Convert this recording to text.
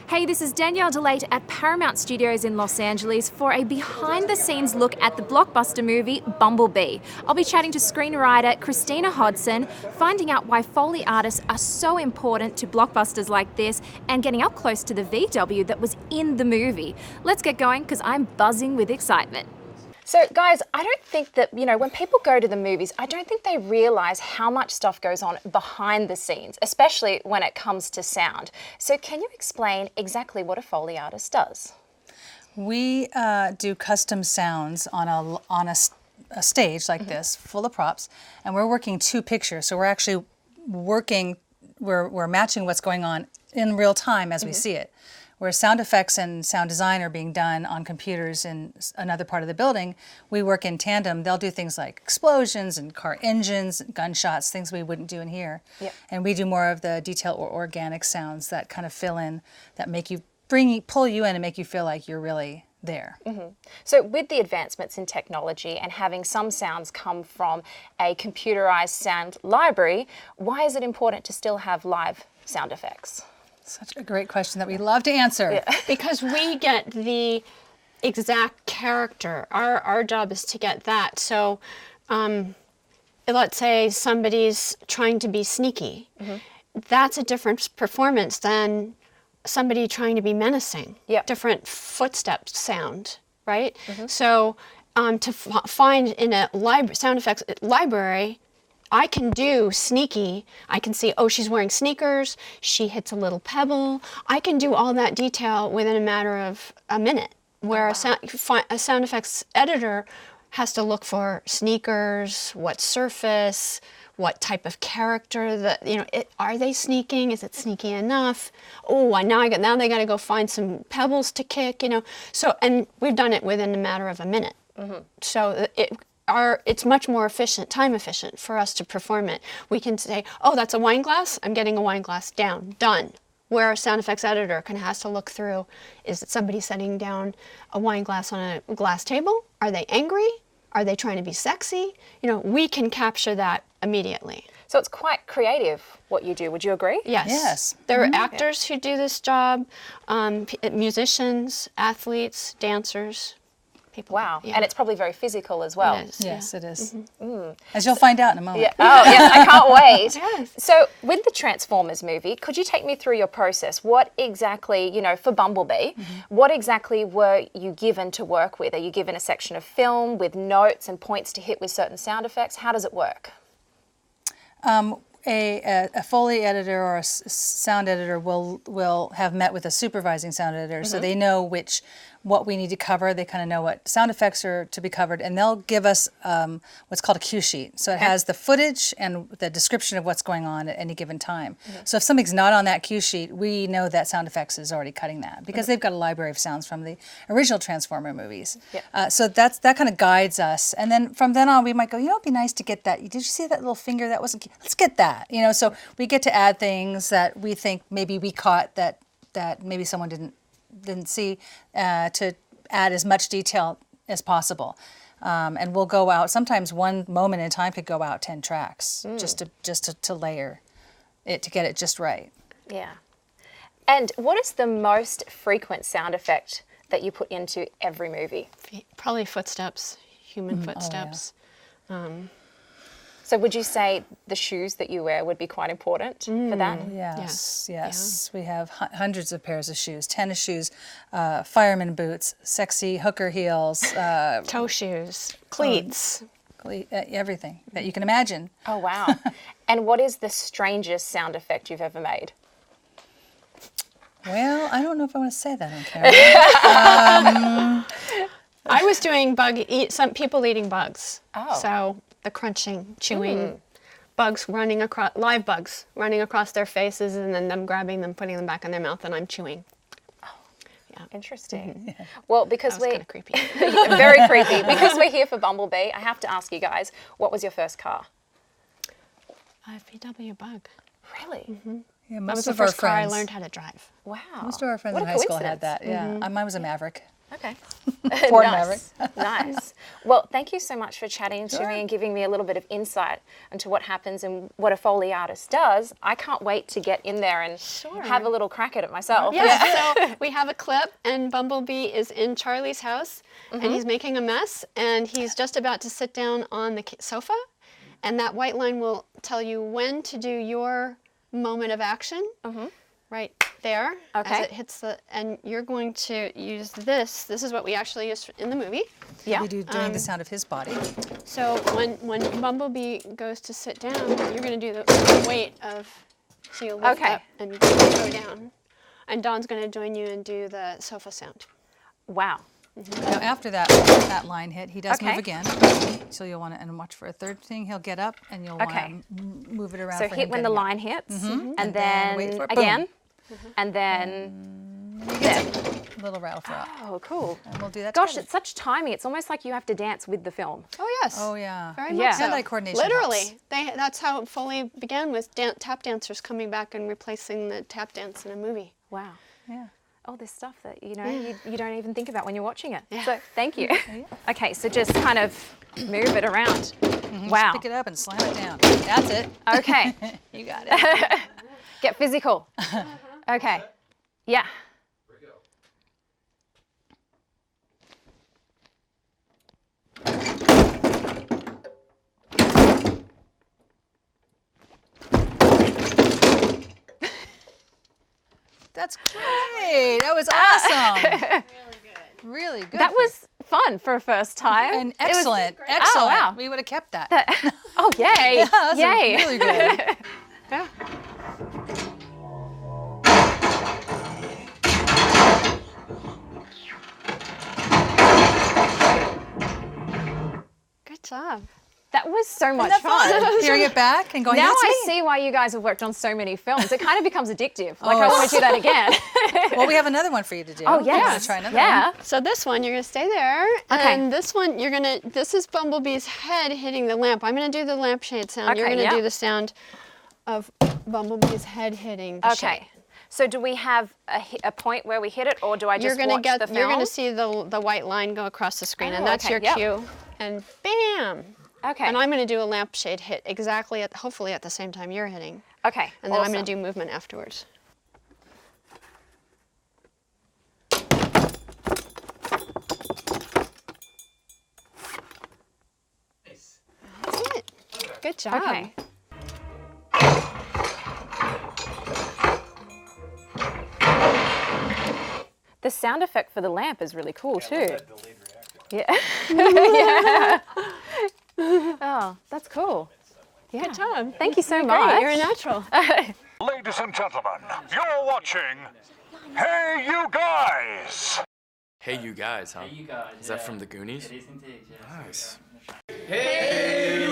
Hey, this is DaniElle DeLaite at Paramount Studios in Los Angeles for a behind-the-scenes look at the blockbuster movie Bumblebee. I'll be chatting to screenwriter Christina Hodson, finding out why Foley artists are so important to blockbusters like this, and getting up close to the VW that was in the movie. Let's get going, because I'm buzzing with excitement. So guys, I don't think that, when people go to the movies, I don't think they realize how much stuff goes on behind the scenes, especially when it comes to sound. So can you explain exactly what a Foley artist does? We do custom sounds on a stage like this, full of props, and we're working two pictures. So we're actually working, we're matching what's going on in real time as we see it. Where sound effects and sound design are being done on computers in another part of the building, we work in tandem. They'll do things like explosions and car engines, gunshots, things we wouldn't do in here. Yep. And we do more of the detail or organic sounds that kind of fill in, that make you, pull you in and make you feel like you're really there. So with the advancements in technology and having some sounds come from a computerized sound library, why is it important to still have live sound effects? Such a great question that we love to answer. Yeah. Because we get the exact character. Our job is to get that. So let's say somebody's trying to be sneaky. That's a different performance than somebody trying to be menacing. Yep. Different footsteps sound, right? So to find in a sound effects library, I can do sneaky. I can see, oh, she's wearing sneakers. She hits a little pebble. I can do all that detail within a matter of a minute, where a sound effects editor has to look for sneakers, what surface, what type of character, are they sneaking? Is it sneaky enough? Oh, now they got to go find some pebbles to kick, So, and we've done it within a matter of a minute. So it's much more efficient, time efficient for us to perform it. We can say, oh, that's a wine glass. I'm getting a wine glass down, done. Where a sound effects editor has to look through, is it somebody setting down a wine glass on a glass table? Are they angry? Are they trying to be sexy? We can capture that immediately. So it's quite creative what you do. Would you agree? Yes. There are actors who do this job, musicians, athletes, dancers. Wow, and it's probably very physical as well. It is, yes, it is. As you'll find out in a moment. Yeah. Oh, yes, I can't wait. Yes. So with the Transformers movie, could you take me through your process? What exactly, for Bumblebee, what exactly were you given to work with? Are you given a section of film with notes and points to hit with certain sound effects? How does it work? A Foley editor or a sound editor will have met with a supervising sound editor, so they know what we need to cover. They kind of know what sound effects are to be covered, and they'll give us what's called a cue sheet. So it has the footage and the description of what's going on at any given time. So if something's not on that cue sheet, we know that sound effects is already cutting that, because they've got a library of sounds from the original Transformer movies. So that kind of guides us, and then from then on we might go, it'd be nice to get that. Did you see that little finger that wasn't? Let's get that. So we get to add things that we think maybe we caught that maybe someone didn't see, to add as much detail as possible. And we'll go out, sometimes one moment in time could go out 10 tracks just to layer it, to get it just right. Yeah. And what is the most frequent sound effect that you put into every movie? Probably footsteps, human footsteps. Oh, yeah. So would you say the shoes that you wear would be quite important for that? Yes. Yeah. We have hundreds of pairs of shoes, tennis shoes, fireman boots, sexy hooker heels. Toe shoes, cleats. Everything that you can imagine. Oh, wow. And what is the strangest sound effect you've ever made? Well, I don't know if I want to say that on camera. I was doing some people eating bugs. Oh. So the crunching, chewing, bugs running across, live bugs running across their faces, and then them grabbing them, putting them back in their mouth, and I'm chewing. Oh, yeah. Interesting. Well, because that was kind of creepy. Very creepy. Because we're here for Bumblebee, I have to ask you guys, what was your first car? A VW Bug. Really? Yeah, That most was the of our first car I friends, learned how to drive. Wow. most of our friends What in a high school had coincidence. that. Yeah, mine was a Maverick. Okay. Ford Nice. Nice. Well, thank you so much for chatting to me and giving me a little bit of insight into what happens and what a Foley artist does. I can't wait to get in there and have a little crack at it myself. Yeah, so we have a clip, and Bumblebee is in Charlie's house, and he's making a mess, and he's just about to sit down on the sofa, and that white line will tell you when to do your moment of action. Right there, as it hits the, and you're going to use this. This is what we actually use in the movie. Yeah. We do doing the sound of his body. So when Bumblebee goes to sit down, you're going to do the weight of, so you lift up and go down. And Dawn's going to join you and do the sofa sound. Wow. Now after that line hit, he does move again. So you'll want to, and watch for a third thing. He'll get up and you'll want to move it around. So for hit him when the getting up. line hits, and then wait then for it. again, and then A little rattle throw. oh, cool. And we'll do that Gosh, together. it's such timing. It's almost like you have to dance with the film. Oh yes. Oh yeah. Very Yeah. much so. Hand-eye coordination Literally, helps. that's how Foley began, with tap dancers coming back and replacing the tap dance in a movie. Wow. Yeah. All this stuff that you don't even think about when you're watching it. So thank you. Okay, so just kind of move it around. Wow. Pick it up and slam it down. That's it. Okay. You got it. Get physical. Okay. Yeah. That's great. That was awesome. Really good. That was fun for a first time. And It was- excellent. Oh, Excellent. wow. We would have kept that. Oh, yay. Yeah, that was Yay. really good. Yeah. Good job. That was so much Isn't that fun. fun? Hearing it back and going, Now that's I me. see why you guys have worked on so many films. It kind of becomes addictive. Like, Oh, I want to do that again. Well, we have another one for you to do. Oh, You wanna yes. try another Yeah. one? So this one, you're gonna stay there. Okay. And this one, this is Bumblebee's head hitting the lamp. I'm gonna do the lampshade sound. You're Okay, gonna yep. do the sound of Bumblebee's head hitting the shade. Okay. So do we have a point where we hit it, or do I just watch the film? You're gonna see the white line go across the screen, and Oh, that's okay, your yep. cue. And bam! Okay. And I'm gonna do a lampshade hit exactly hopefully at the same time you're hitting. Okay. And then I'm awesome. gonna do movement afterwards. That's it. Good job. Okay. The sound effect for the lamp is really cool too. Yeah. Yeah. Oh, that's cool. Yeah. Good job. Thank you so Great, much. you're a natural. Ladies and gentlemen, you're watching Hey You Guys! Hey, you guys, huh? Hey, you guys. Is that from the Goonies? It is indeed, yes. Nice. Hey,